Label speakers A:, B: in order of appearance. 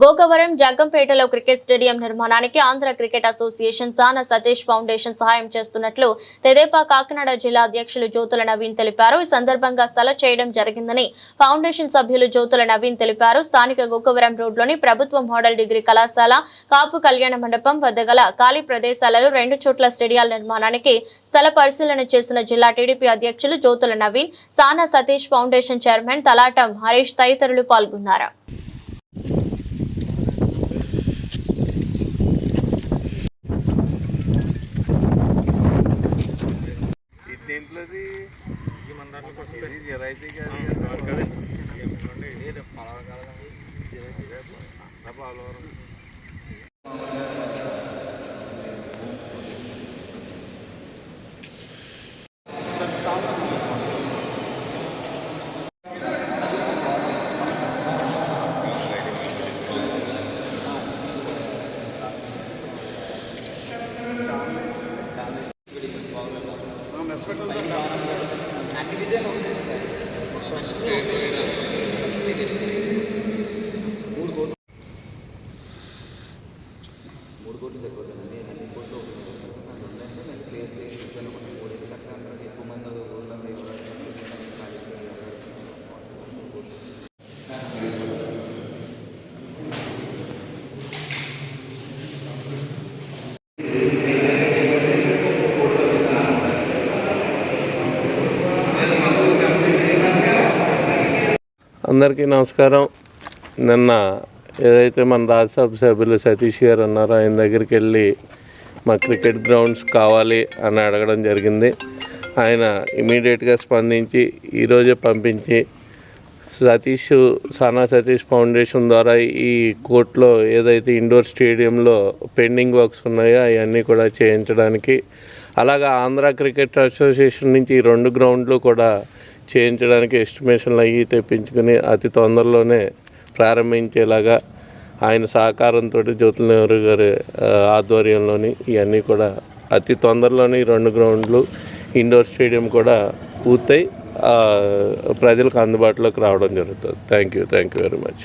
A: Gokavaram జగ్గంపేటలో cricket stadium నిర్మాణానికి Andhra cricket association సానా Satish foundation సహాయం చేస్తున్నట్లు తెదేపా కాకినాడ జిల్లా అధ్యక్షులు జ్యోతుల నవీన్ తెలిపారు. ఈ సందర్భంగా స్థల చేయడం జరిగిందని ఫౌండేషన్ సభ్యులు జ్యోతుల నవీన్ తెలిపారు. స్థానిక గోకవరం రోడ్లోని ప్రభుత్వ మోడల్ డిగ్రీ కళాశాల, కాపు కళ్యాణ మండపం వద్ద గల ఖాళీ ప్రదేశాలలో 2 చోట్ల స్టేడియాల నిర్మాణానికి స్థల పరిశీలన చేసిన జిల్లా టీడీపీ అధ్యక్షులు జ్యోతుల నవీన్, సానా సతీష్ ఫౌండేషన్ చైర్మన్ తలాటం హరీష్ తదితరులు పాల్గొన్నారు.
B: మూడు కోట్లు సరిపోతుందండి. అన్ని కోట్లు నేను క్లియర్ చేసి ఇచ్చాను. మనం 3 కట్ట ఎక్కువ మంది ఊళ్ళో
C: అందరికీ నమస్కారం. నిన్న ఏదైతే మన రాజ్యసభ సభ్యులు సతీష్ గారు అన్నారో ఆయన దగ్గరికి వెళ్ళి మా క్రికెట్ గ్రౌండ్స్ కావాలి అని అడగడం జరిగింది. ఆయన ఇమీడియట్గా స్పందించి ఈరోజే పంపించి సానా సతీష్ ఫౌండేషన్ ద్వారా ఈ కోర్టులో ఏదైతే ఇండోర్ స్టేడియంలో పెండింగ్ వర్క్స్ ఉన్నాయో అవన్నీ కూడా చేయించడానికి, అలాగా ఆంధ్ర క్రికెట్ అసోసియేషన్ నుంచి ఈ 2 గ్రౌండ్లు కూడా చేయించడానికి ఎస్టిమేషన్లు అయ్యి తెప్పించుకుని అతి తొందరలోనే ప్రారంభించేలాగా ఆయన సహకారంతో జ్యోతుల నెహ్రూ గారి ఆధ్వర్యంలోని ఇవన్నీ కూడా అతి తొందరలోనే 2 గ్రౌండ్లు ఇండోర్ స్టేడియం కూడా పూర్తయి ప్రజలకు అందుబాటులోకి రావడం జరుగుతుంది. Thank you very much.